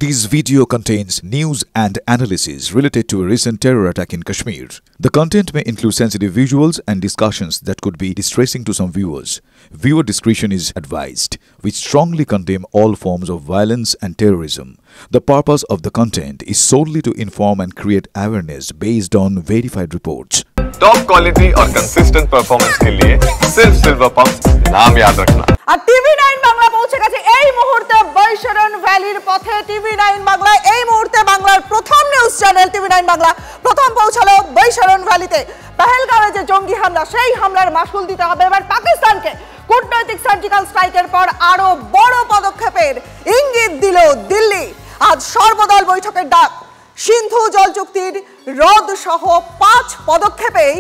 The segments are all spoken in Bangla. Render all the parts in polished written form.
This video contains news and analysis related to a recent terror attack in Kashmir. The content may include sensitive visuals and discussions that could be distressing to some viewers. Viewer discretion is advised. We strongly condemn all forms of violence and terrorism. The purpose of the content is solely to inform and create awareness based on verified reports. Top quality और कंसिस्टेंट परफॉर्मेंस के लिए सिर्फ सिल्वर पंप नाम याद रखना। আর টিভি9 বাংলা পৌঁছে গেছে এই মুহূর্তে বৈশরণ ভ্যালির পথে। টিভি9 বাংলা এই মুহূর্তে বাংলার প্রথম নিউজ চ্যানেল টিভি9 বাংলা প্রথম পৌঁছালো বৈশরণ ভ্যালিতে। পেহেলগাঁওয়ে যে জঙ্গি হামলা, সেই হামলার মাসুল দিতে হবে এবার পাকিস্তানকে। কূটনৈতিক সার্জিক্যাল স্ট্রাইকের পর আরো বড় পদক্ষেপের ইঙ্গিত দিল দিল্লি। আজ সর্বদল বৈঠকের ডাক। সিন্ধু জল চুক্তির রদ সহ 5 পদক্ষেপেই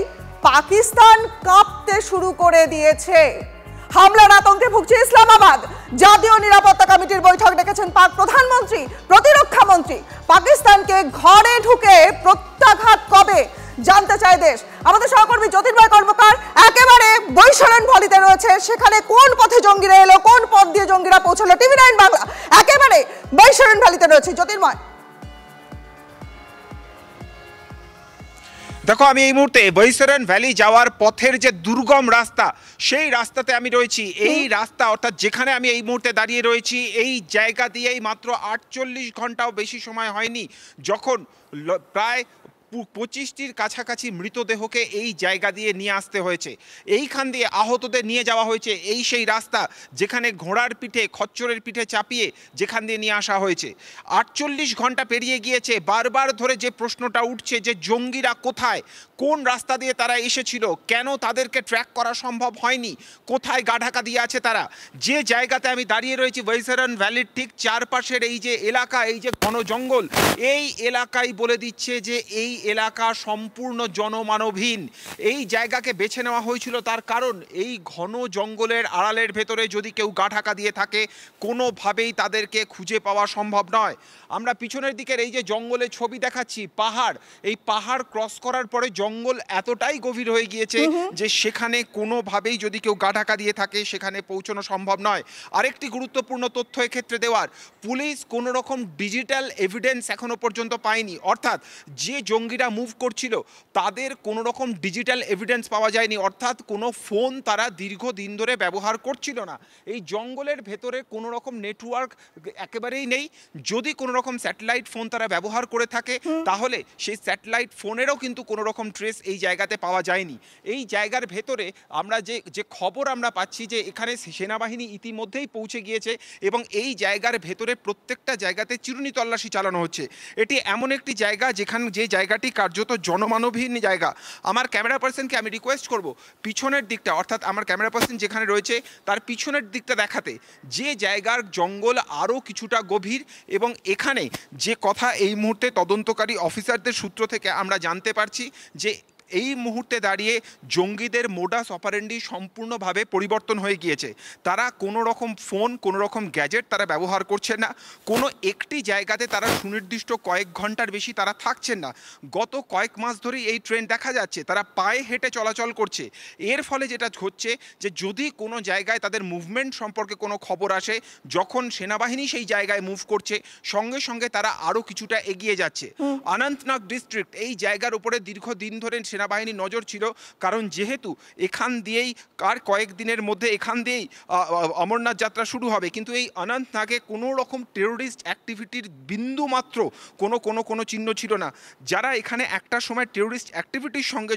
পাকিস্তান কাঁপতে শুরু করে দিয়েছে। হামলার আতঙ্কে ভুগছে ইসলামাবাদ। জাতীয় নিরাপত্তা কমিটির বৈঠক ডেকেছেন পাক প্রধানমন্ত্রী, প্রতিরক্ষা মন্ত্রী। পাকিস্তানকে ঘরে ঢুকে প্রত্যাঘাত কবে জানতে চায় দেশ। আমাদের সহকর্মী জ্যোতির্ময় কর্মকার একেবারে বৈশরণ ভ্যালিতে রয়েছে। সেখানে কোন পথে জঙ্গিরা এলো, কোন পথ দিয়ে জঙ্গিরা পৌঁছলো, টিভি9 বাংলা একেবারে বৈশরণ ভ্যালিতে রয়েছে। জ্যোতির্ময়, দেখো, আমি এই মুহূর্তে বৈশরণ ভ্যালি যাওয়ার পথের যে দুর্গম রাস্তা, সেই রাস্তাতে আমি রয়েছি। এই রাস্তা অর্থাৎ যেখানে আমি এই মুহূর্তে দাঁড়িয়ে রয়েছি, এই জায়গা দিয়েই মাত্র 48 ঘন্টাও বেশি সময় হয়নি যখন প্রায় 25টির কাছাকাছি মৃতদেহকে এই জায়গা দিয়ে নিয়ে আসতে হয়েছে। এইখান দিয়ে আহতদের নিয়ে যাওয়া হয়েছে। এই সেই রাস্তা যেখানে ঘোড়ার পিঠে, খচ্চরের পিঠে চাপিয়ে যেখান দিয়ে নিয়ে আসা হয়েছে। 48 ঘন্টা পেরিয়ে গিয়েছে। বারবার ধরে যে প্রশ্নটা উঠছে যে জঙ্গিরা কোথায়, কোন রাস্তা দিয়ে তারা এসেছিল, কেন তাদেরকে ট্র্যাক করা সম্ভব হয়নি, কোথায় গা ঢাকা দিয়ে আছে তারা। যে জায়গাতে আমি দাঁড়িয়ে রয়েছি বৈশরণ ভ্যালির ঠিক চারপাশের এই যে এলাকা, এই যে ঘন জঙ্গল, এই এলাকায় বলে দিচ্ছে যে এই এলাকা সম্পূর্ণ জনমানবহীন। এই জায়গাকে বেছে নেওয়া হয়েছিল তার কারণ এই ঘন জঙ্গলের আড়ালের ভেতরে যদি কেউ গা ঢাকা দিয়ে থাকে, কোনোভাবেই তাদেরকে খুঁজে পাওয়া সম্ভব নয়। আমরা পিছনের দিকের এই যে জঙ্গলের ছবি দেখাচ্ছি, পাহাড়, এই পাহাড় ক্রস করার পরে জঙ্গল এতটাই গভীর হয়ে গিয়েছে যে সেখানে কোনোভাবেই যদি কেউ গা ঢাকা দিয়ে থাকে সেখানে পৌঁছানো সম্ভব নয়। আরেকটি গুরুত্বপূর্ণ তথ্য এক্ষেত্রে দেওয়ার, পুলিশ কোনো রকম ডিজিটাল এভিডেন্স এখনো পর্যন্ত পায়নি। অর্থাৎ যে জঙ্গিরা মুভ করছিল তাদের কোনো রকম ডিজিটাল এভিডেন্স পাওয়া যায়নি, অর্থাৎ কোনো ফোন তারা দীর্ঘদিন ধরে ব্যবহার করছিল না। এই জঙ্গলের ভেতরে কোনো রকম নেটওয়ার্ক একেবারেই নেই। যদি কোনো রকম স্যাটেলাইট ফোন তারা ব্যবহার করে থাকে তাহলে সেই স্যাটেলাইট ফোনেরও কিন্তু কোনো রকম ট্রেস এই জায়গাতে পাওয়া যায়নি। এই জায়গার ভেতরে আমরা যে খবর আমরা পাচ্ছি যে এখানে সেনাবাহিনী ইতিমধ্যেই পৌঁছে গিয়েছে এবং এই জায়গার ভেতরে প্রত্যেকটা জায়গাতে চিরুনি তল্লাশি চালানো হচ্ছে। এটি এমন একটি জায়গা যে জায়গাটি কার্যত জনমানবহীন জায়গা। আমার ক্যামেরা পার্সনকে আমি রিকোয়েস্ট করব পিছনের দিকটা, অর্থাৎ আমার ক্যামেরা পার্সন যেখানে রয়েছে তার পিছনের দিকটা দেখাতে, যে জায়গার জঙ্গল আরও কিছুটা গভীর। এবং এখানে যে কথা এই মুহূর্তে তদন্তকারী অফিসারদের সূত্র থেকে আমরা জানতে পারছি যে এই মুহূর্তে দাঁড়িয়ে জঙ্গিদের মোডাস অপারেন্ডি সম্পূর্ণভাবে পরিবর্তন হয়ে গিয়েছে। তারা কোনো রকম ফোন, কোনো রকম গ্যাজেট তারা ব্যবহার করছেন না। কোনো একটি জায়গাতে তারা সুনির্দিষ্ট কয়েক ঘন্টার বেশি তারা থাকছেন না। গত কয়েক মাস ধরেই এই ট্রেন দেখা যাচ্ছে, তারা পায়ে হেঁটে চলাচল করছে। এর ফলে যেটা হচ্ছে যে যদি কোনো জায়গায় তাদের মুভমেন্ট সম্পর্কে কোনো খবর আসে, যখন সেনাবাহিনী সেই জায়গায় মুভ করছে সঙ্গে সঙ্গে তারা আরও কিছুটা এগিয়ে যাচ্ছে। অনন্তনাগ ডিস্ট্রিক্ট, এই জায়গার উপরে দীর্ঘদিন ধরে সেনাবাহিনী নজর ছিল, কারণ যেহেতু এখান দিয়েই কয়েকদিনের মধ্যে এখান দিয়েই অমরনাথ যাত্রা শুরু হবে। কিন্তু এই অনন্তনাগে কোনো রকম টেরোরিস্ট অ্যাক্টিভিটির বিন্দু মাত্র কোনো চিহ্ন ছিল না। যারা এখানে একটা সময় টেরোরিস্ট অ্যাক্টিভিটির সঙ্গে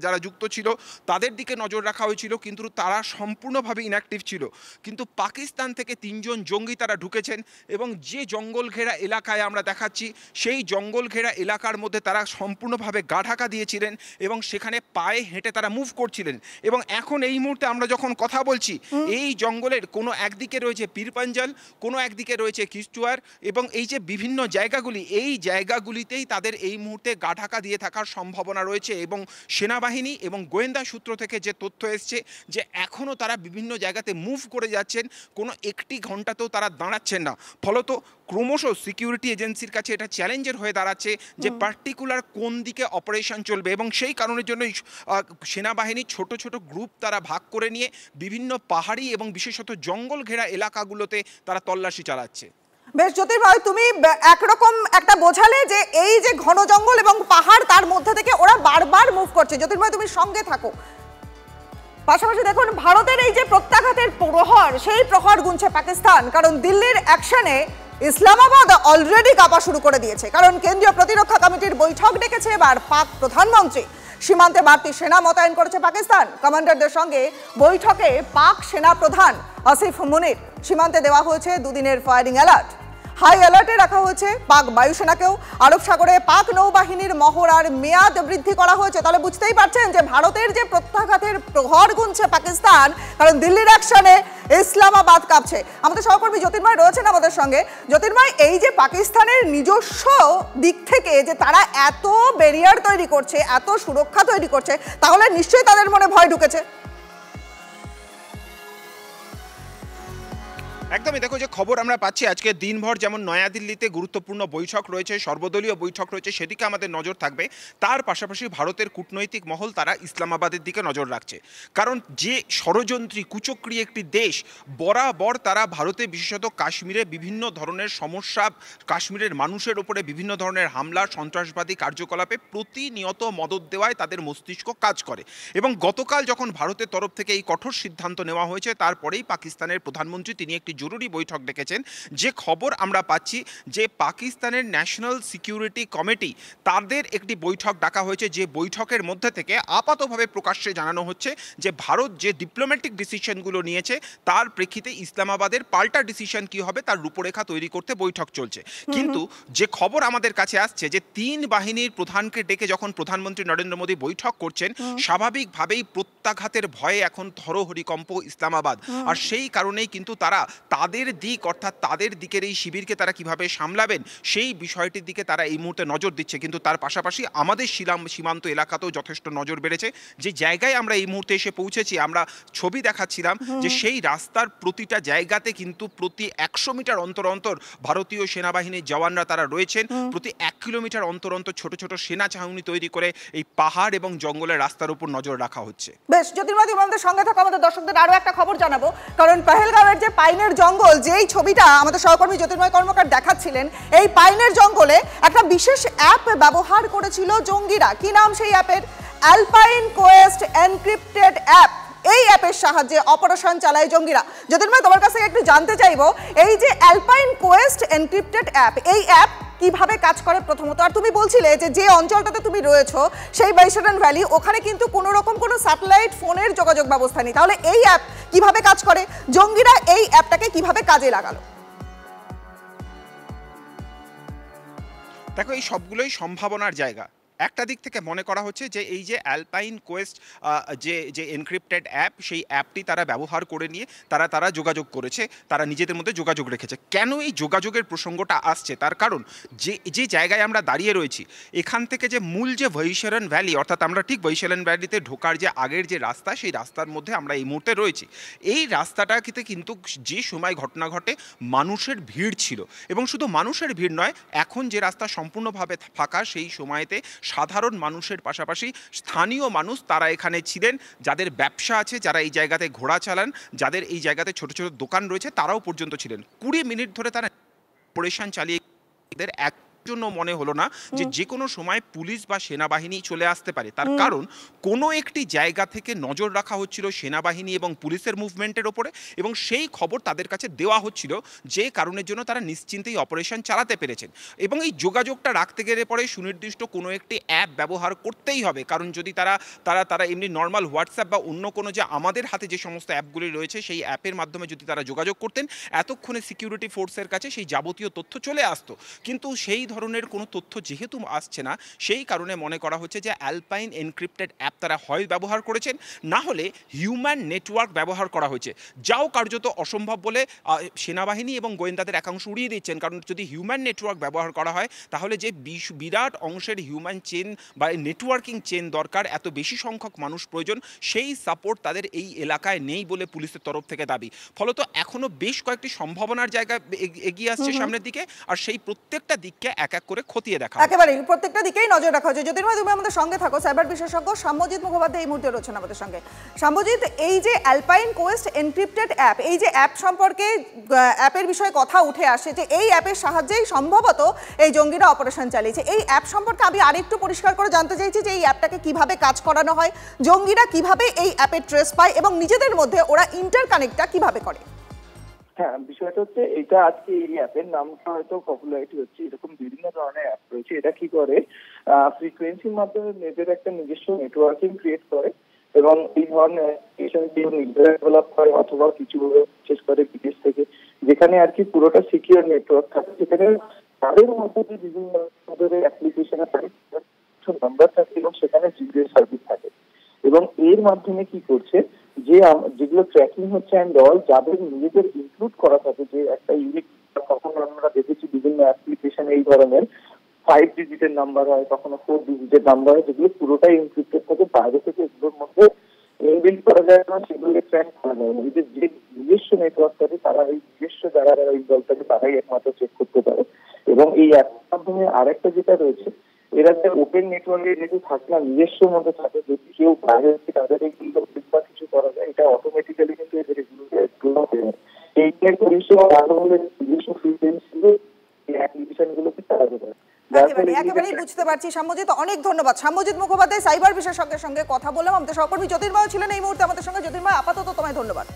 যারা যুক্ত ছিল তাদের দিকে নজর রাখা হয়েছিল, কিন্তু তারা সম্পূর্ণভাবে ইনঅ্যাক্টিভ ছিল। কিন্তু পাকিস্তান থেকে 3 জন জঙ্গি তারা ঢুকেছেন এবং যে জঙ্গল ঘেরা এলাকায় আমরা দেখাচ্ছি, সেই জঙ্গল ঘেরা এলাকার মধ্যে তারা সম্পূর্ণভাবে গা ঢাকা দিয়েছিলেন এবং সেখানে পায়ে হেঁটে তারা মুভ করছিলেন। এবং এখন এই মুহূর্তে আমরা যখন কথা বলছি, এই জঙ্গলের কোনো একদিকে রয়েছে পীরপাঞ্জাল, কোনো একদিকে রয়েছে কিশতওয়ার, এবং এই যে বিভিন্ন জায়গাগুলি, এই জায়গাগুলিতেই তাদের এই মুহূর্তে গা ঢাকা দিয়ে থাকার সম্ভাবনা রয়েছে। এবং সেনাবাহিনী এবং গোয়েন্দা সূত্র থেকে যে তথ্য এসছে যে এখনও তারা বিভিন্ন জায়গাতে মুভ করে যাচ্ছেন, কোনো একটি ঘন্টাতেও তারা দাঁড়াচ্ছেন না। ফলত ক্রমশ সিকিউরিটি এজেন্সির কাছে এটা চ্যালেঞ্জের হয়ে দাঁড়াচ্ছে যে পার্টিকুলার কোন দিকে অপারেশন চলবে। এবং সেই কারণের জন্য সেনাবাহিনী ছোট ছোট গ্রুপ তারা ভাগ করে নিয়ে বিভিন্ন পাহাড়ি এবং বিশেষত জঙ্গল ঘেরা এলাকাগুলোতে তারা তল্লাশি চালাচ্ছে। বেশ জ্যোতির্ময়, তুমি একরকম একটা বোঝালে যে এই যে ঘন জঙ্গল এবং পাহাড় তার মধ্যে থেকে ওরা বারবার মুভ করছে। জ্যোতির্ময়, তুমি সঙ্গে থাকো। পাশাপাশি দেখুন, ভারতের এই যে প্রত্যাঘাতের প্রহর, সেই প্রহর গুনছে পাকিস্তান, কারণ দিল্লির অ্যাকশনে ইসলামাবাদ অলরেডি কাঁপা শুরু করে দিয়েছে। কারণ কেন্দ্রীয় প্রতিরক্ষা কমিটির বৈঠক ডেকেছে এবার পাক প্রধানমন্ত্রী। সীমান্তে বাড়তি সেনা মোতায়েন করেছে পাকিস্তান। কমান্ডারদের সঙ্গে বৈঠকে পাক সেনা প্রধান আসিফ মুনির। সীমান্তে দেওয়া হয়েছে দুদিনের ফায়ারিং অ্যালার্ট। হাই অ্যালার্টে রাখা হয়েছে পাক বায়ুসেনাকেও। আরব সাগরে পাক নৌবাহিনীর মহড়ার মেয়াদ বৃদ্ধি করা হয়েছে। তাহলে বুঝতেই পারছেন যে ভারতের যে প্রত্যাঘাতের প্রহর গুনছে পাকিস্তান, কারণ দিল্লির অ্যাকশনে ইসলামাবাদ কাঁপছে। আমাদের সহকর্মী জ্যোতির্ময় রয়েছেন আমাদের সঙ্গে। জ্যোতির্ময়, এই যে পাকিস্তানের নিজস্ব দিক থেকে যে তারা এত ব্যারিয়ার তৈরি করছে, এত সুরক্ষা তৈরি করছে, তাহলে নিশ্চয়ই তাদের মনে ভয় ঢুকেছে। একদমই, দেখো যে খবর আমরা পাচ্ছি আজকে দিনভর যেমন নয়াদিল্লিতে গুরুত্বপূর্ণ বৈঠক রয়েছে, সর্বদলীয় বৈঠক রয়েছে, সেদিকে আমাদের নজর থাকবে। তার পাশাপাশি ভারতের কূটনৈতিক মহল তারা ইসলামাবাদের দিকে নজর রাখছে। কারণ যে ষড়যন্ত্রী কুচক্রী একটি দেশ, বরাবর তারা ভারতে বিশেষত কাশ্মীরে বিভিন্ন ধরনের সমস্যা, কাশ্মীরের মানুষের উপরে বিভিন্ন ধরনের হামলা, সন্ত্রাসবাদী কার্যকলাপে প্রতিনিয়ত মদত দেওয়ায় তাদের মস্তিষ্ক কাজ করে। এবং গতকাল যখন ভারতের তরফ থেকে এই কঠোর সিদ্ধান্ত নেওয়া হয়েছে, তারপরেই পাকিস্তানের প্রধানমন্ত্রী তিনি একটি জরুরি বৈঠক ডেকেছেন। যে খবর আমরা পাচ্ছি যে পাকিস্তানের ন্যাশনাল সিকিউরিটি কমিটি তাদের একটি বৈঠক ডাকা হয়েছে, যে বৈঠকের মধ্যে থেকে আপাতভাবে প্রকাশ্যে জানানো হচ্ছে যে ভারত যে ডিপ্লোম্যাটিক ডিসিশনগুলো নিয়েছে তার প্রেক্ষিতে ইসলামাবাদের পাল্টা ডিসিশন কি হবে তার রূপরেখা তৈরি করতে বৈঠক চলছে। কিন্তু যে খবর আমাদের কাছে আসছে যে তিন বাহিনীর প্রধানকে ডেকে যখন প্রধানমন্ত্রী নরেন্দ্র মোদী বৈঠক করছেন, স্বাভাবিকভাবেই প্রত্যাঘাতের ভয়ে এখন থরহরিকম্প ইসলামাবাদ। আর সেই কারণেই কিন্তু তারা তাদের দিক, অর্থাৎ তাদের দিকের এই শিবিরকে তারা কিভাবে সামলাবেন সেই বিষয়টির দিকে তারা এই মুহূর্তে নজর দিচ্ছে। কিন্তু তার পাশাপাশি আমাদের সীমান্ত এলাকাতেও যথেষ্ট নজর বেড়েছে। যে জায়গায় আমরা এই মুহূর্তে এসে পৌঁছেছি, আমরা ছবি দেখাচ্ছিলাম যে সেই রাস্তার প্রতিটা জায়গাতে কিন্তু প্রতি 100 মিটার অন্তর অন্তর ভারতীয় সেনাবাহিনীর জওয়ানরা তারা রয়েছেন। প্রতি 1 কিলোমিটার অন্তর অন্তর ছোট ছোট সেনা ছাউনি তৈরি করে এই পাহাড় এবং জঙ্গলের রাস্তার উপর নজর রাখা হচ্ছে। বেশ জ্যোতির্ময়, আমাদের সঙ্গে থাকা আমাদের দর্শকদের আরো একটা খবর জানাবো। কারণ পেহেলগাঁওয়ের যে পাইনের জঙ্গল, যেই ছবিটা আমাদের সহকর্মী জ্যোতির্ময় কর্মকার দেখাচ্ছিলেন, এই পাইনের জঙ্গলে একটা বিশেষ অ্যাপ ব্যবহার করেছিল জঙ্গিরা। কি নাম সেই অ্যাপের? Alpine Quest encrypted app. এই অ্যাপের সাহায্যে অপারেশন চালায় জঙ্গিরা। জ্যোতির্ময়, তোমার কাছ থেকে একটু জানতে চাইবো, এই যে অ্যালপাইন কোয়েস্ট এনক্রিপ্টেড অ্যাপ, এই অ্যাপ কিভাবে কাজ করে প্রথমত? আর তুমি বলছিলে যে যে অঞ্চলটাতে তুমি রয়েছো সেই বৈশারণ ভ্যালি, ওখানে কিন্তু কোনো রকম কোনো স্যাটেলাইট ফোনের যোগাযোগ ব্যবস্থা নেই। তাহলে এই অ্যাপ কিভাবে কাজ করে? জঙ্গিরা এই অ্যাপটাকে কিভাবে কাজে লাগালো? দেখো, এই সবগুলোই সম্ভাবনার জায়গা। একটা দিক থেকে মনে করা হচ্ছে যে এই যে অ্যালপাইন কোয়েস্ট যে এনক্রিপ্টেড অ্যাপ, সেই অ্যাপটি তারা ব্যবহার করে নিয়ে তারা যোগাযোগ করেছে, তারা নিজেদের মধ্যে যোগাযোগ রেখেছে। কেন এই যোগাযোগের প্রসঙ্গটা আসছে? তার কারণ যে জায়গায় আমরা দাঁড়িয়ে রয়েছি, এখান থেকে যে মূল যে বৈশারণ ভ্যালি, অর্থাৎ আমরা ঠিক বৈশারণ ভ্যালিতে ঢোকার যে আগের যে রাস্তা, সেই রাস্তার মধ্যে আমরা এই মুহূর্তে রয়েছি। এই রাস্তাটাতে কিন্তু যে সময় ঘটনা ঘটে মানুষের ভিড় ছিল, এবং শুধু মানুষের ভিড় নয়, এখন যে রাস্তা সম্পূর্ণভাবে ফাঁকা, সেই সময়তে সাধারণ মানুষের পাশাপাশি স্থানীয় মানুষ তারা এখানে ছিলেন, যাদের ব্যবসা আছে, যারা এই জায়গাতে ঘোড়া চালান, যাদের এই জায়গাতে ছোট ছোট দোকান রয়েছে, তারাও পর্যন্ত ছিলেন। 20 মিনিট ধরে তারা অপারেশন চালিয়ে এক জন্য মনে হলো না যে কোনো সময় পুলিশ বা সেনাবাহিনী চলে আসতে পারে। তার কারণ কোনো একটি জায়গা থেকে নজর রাখা হচ্ছিল সেনাবাহিনী এবং পুলিশের মুভমেন্টের ওপরে, এবং সেই খবর তাদের কাছে দেওয়া হচ্ছিল, যে কারণের জন্য তারা নিশ্চিন্তেই অপারেশন চালাতে পেরেছেন। এবং এই যোগাযোগটা রাখতে গেলে পরে সুনির্দিষ্ট কোনো একটি অ্যাপ ব্যবহার করতেই হবে। কারণ যদি তারা এমনি নর্মাল হোয়াটসঅ্যাপ বা অন্য কোনো যে আমাদের হাতে যে সমস্ত অ্যাপগুলি রয়েছে, সেই অ্যাপের মাধ্যমে যদি তারা যোগাযোগ করতেন, এতক্ষণে সিকিউরিটি ফোর্সের কাছে সেই যাবতীয় তথ্য চলে আসতো। কিন্তু সেই ধরনের কোনো তথ্য যেহেতু আসছে না, সেই কারণে মনে করা হচ্ছে যে অ্যালপাইন এনক্রিপ্টেড অ্যাপ তারা হয় ব্যবহার করেছেন, না হলে হিউম্যান নেটওয়ার্ক ব্যবহার করা হয়েছে, যাও কার্যত অসম্ভব বলে সেনাবাহিনী এবং গোয়েন্দাদের একাংশ উড়িয়ে দিচ্ছেন। কারণ যদি হিউম্যান নেটওয়ার্ক ব্যবহার করা হয়, তাহলে যে বিরাট অংশের হিউম্যান চেন বা নেটওয়ার্কিং চেন দরকার, এত বেশি সংখ্যক মানুষ প্রয়োজন, সেই সাপোর্ট তাদের এই এলাকায় নেই বলে পুলিশের তরফ থেকে দাবি। ফলত এখনও বেশ কয়েকটি সম্ভাবনার জায়গা এগিয়ে আসছে সামনের দিকে, আর সেই প্রত্যেকটা দিককে এক এক করে খতিয়ে দেখা হবে। একেবারে প্রত্যেকটা দিকেই নজর রাখা হচ্ছে। জ্যোতির্ময়, তুমি আমাদের সঙ্গে থাকো, সাইবার বিশেষজ্ঞ সাম্যজিৎ মুখোপাধ্যায় এই মুহূর্তে রয়েছেন আমাদের সঙ্গে। সাম্যজিৎ, এই যে অ্যালপাইন কোয়েস্ট এনক্রিপ্টেড অ্যাপ, এই যে অ্যাপ সম্পর্কে অ্যাপের বিষয়ে কথা উঠে আসে যে এই অ্যাপের সাহায্যেই সম্ভবত এই জঙ্গিরা অপারেশন চালিয়েছে, এই অ্যাপ সম্পর্কে আমি আরেকটু পরিষ্কার করে জানতে চাইছি যে এই অ্যাপটাকে কিভাবে কাজ করানো হয়, জঙ্গিরা কিভাবে এই অ্যাপের ট্রেস পায় এবং নিজেদের মধ্যে ওরা ইন্টারকানেক্টটা কিভাবে করে? হ্যাঁ, বিষয়টা হচ্ছে এটা আজকে এই অ্যাপের নামটা হয়তো পপুলারিটি হচ্ছে, এরকম বিভিন্ন ধরনের অ্যাপ রয়েছে। এটা কি করে, ফ্রিকোয়েন্সির মাধ্যমে নিজের একটা নিজস্ব নেটওয়ার্কিং ক্রিয়েট করে এবং এই ধরনের ডেভেলপ করে অথবা কিছু চেস করে বিদেশ থেকে, যেখানে আর কি পুরোটা সিকিউর নেটওয়ার্ক থাকে, যেখানে তাদের মধ্যে যে বিভিন্ন অ্যাপ্লিকেশনে নাম্বার থাকে এবং সেখানে জিপিএস সার্ভিস থাকে এবং এর মাধ্যমে কি করছে যে যেগুলো ট্র্যাকিং হচ্ছে অ্যান্ড অল, যাদের নিজেদের ইনক্লুড করা থাকে যে একটা ইউনিক, কখনো আমরা দেখেছি বিভিন্ন অ্যাপ্লিকেশন এই ধরনের 5 ডিজিটের নাম্বার হয়, কখনো 4 ডিজিটের নাম্বার হয়, যেগুলো পুরোটাই ইনক্রিপ্টেড থাকে, বাইরে থেকে এগুলোর মধ্যে ইনবিল্ড করা যায় না, সেগুলোকে ট্র্যাক করা যায় না। এদের যে নিজস্ব নেটওয়ার্ক থাকে তারা এই নিজস্ব যারা এই দলটাকে তারাই একমাত্র চেক করতে পারে। এবং এই অ্যাপের মাধ্যমে আরেকটা যেটা রয়েছে, এরা যে ওপেন নেটওয়ার্কে যেহেতু থাকে না, নিজস্ব মধ্যে থাকে, যদি কেউ বাইরে থেকে তাদের এইগুলো কিছু করা যায়, এটা অটোমেটিক্যালি কিন্তু এদের এগুলোকে এই পরিষেবা ভালো হলে নিজস্ব ফ্রিকোয়েন্সিগুলো এই অ্যাপ্লিকেশনগুলোকে চালাতে পারে। একেবারেই বুঝতে পারছি। সাম্যজিৎ, অনেক ধন্যবাদ। সাম্যজিৎ মুখোপাধ্যায় সাইবার বিশেষজ্ঞের সঙ্গে কথা বললাম। আমাদের সহকর্মী জ্যোতির্ময় ছিলেন এই মুহূর্তে আমাদের সঙ্গে। জ্যোতির্ময়, আপাতত তোমায় ধন্যবাদ।